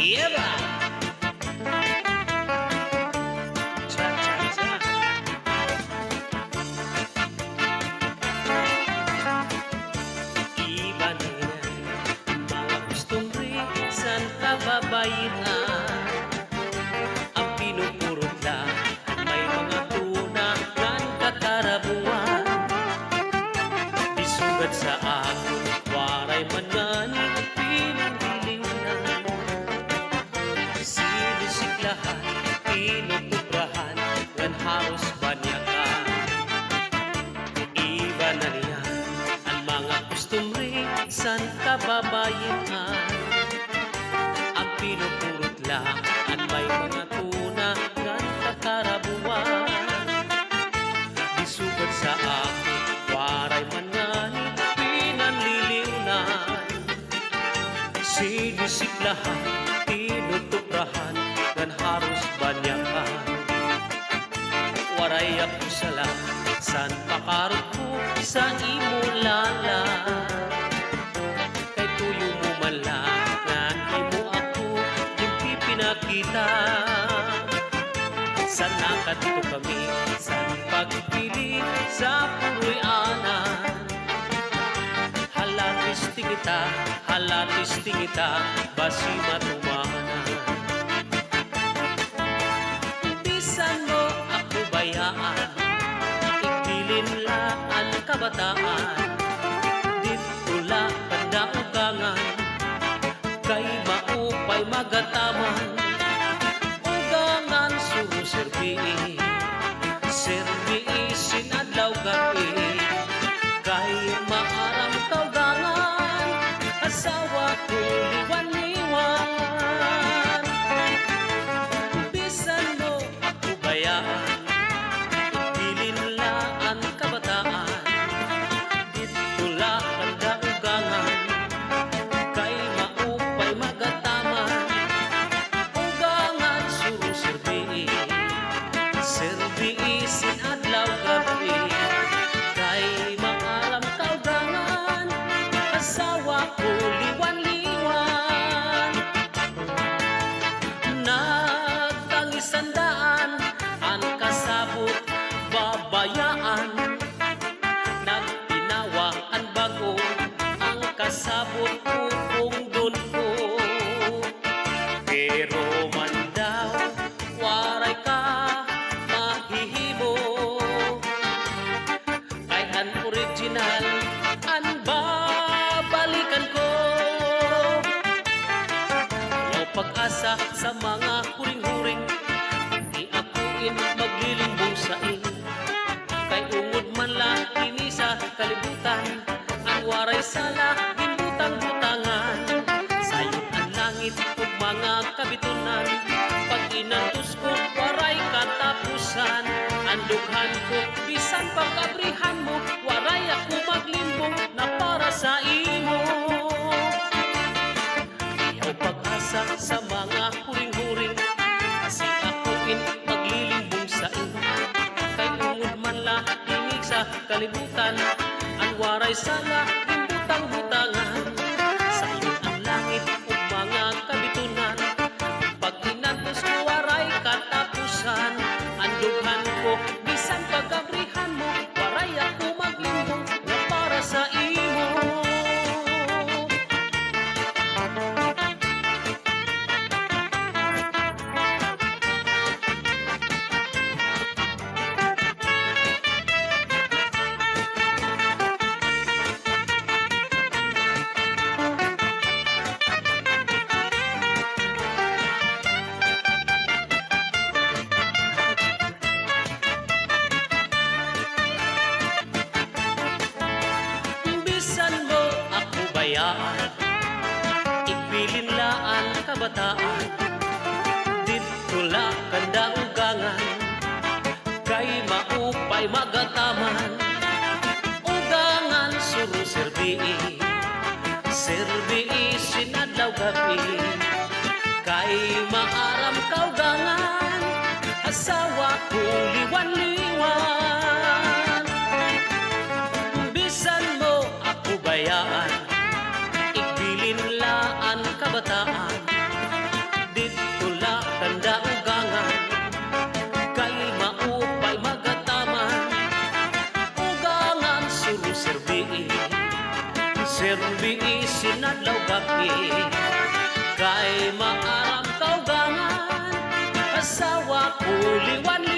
Yeba! Cha cha cha. Iba na yan mga kostumbre sa kababaihan. Ang pinupurot lang may mga tunangan kakarabuan. Isugad sa ako, waray man ngani pinangilinan. Sinisiglahan, pinutubrahan, ngan haros banyakan. Iba na niyan ang mga kostumbre sa kababaihan. Ang pinupurot lang at may mga tunangan kakarabuan. Isugad sa ako, waray man ngani pinanliliwnan. Sinisiglahan, tinutuprahan, ngan haros banyakan. Waray ako sala, san pakarot ko sa imo lala. Kay tuyo mo man lang, ngan imo ako dimpi pinakita. San nakadto kami, san pagpili sa puroy anan. Halatis tingita, basi matumanan. Bisan mo ako bayaan, igbilin laan kabataan. Dito la kadaugangan, kay maupay magataman. Ugangan suru serbii, serbii sinadlaw gabi. Kay maaram kaugangan, asawa ko liwan-liwan. Bisan mo ako bayaan, igbilin laan kabataan. Dito la kadaugangan, kay maupay magataman. Ugangan suru serbii, serbii sinadlaw gabi. Kay maaram kaugangan, asawa ko liwan-liwan. Nagtangisandaan, ang kasabot babayaan. Nagpinawa ang bago, ang kasabot ko kung doon ko. Pero man daw, waray ka mahihimo. Kay an original, an babalikan ko. Yaw pag-asa sa mga huring-huring, di ako maglilimbong sa ing. Kay ungod man lang kini sa kalibutan, ang waray sala gimbutang-butangan. Sayot ang langit ug mga kabitunan, pag inantos ko waray katapusan. Ang dughan ko bisan pagkabrihan mo, waray ako maglimbong na para sa imo. Iyaw pag-asa sa mga huring-huring, kasi ako maglilimbong sa imo. Kay ungod man lang hingig sa kalibutan, ang waray sala gimbutang-butangan. Sayot ang langit ug mga kabitunan, pag inantos ko waray katapusan. Ang dughan ko bisan pagkabrihan mo, waray ako maglimbong na para sa imo. Bisan mo ako bayaan, igbilin laan kabataan. Dito la kadaugangan, kay maupay magataman. Ugangan suru serbii, serbii sinadlaw gabi. Kay maaram kaugangan, asawa ko liwan-liwan. Bisan mo ako bayaan, igbilin laan kabataan. serbi sinadlaw gabi kay maaram kaugangan asawa ko liwan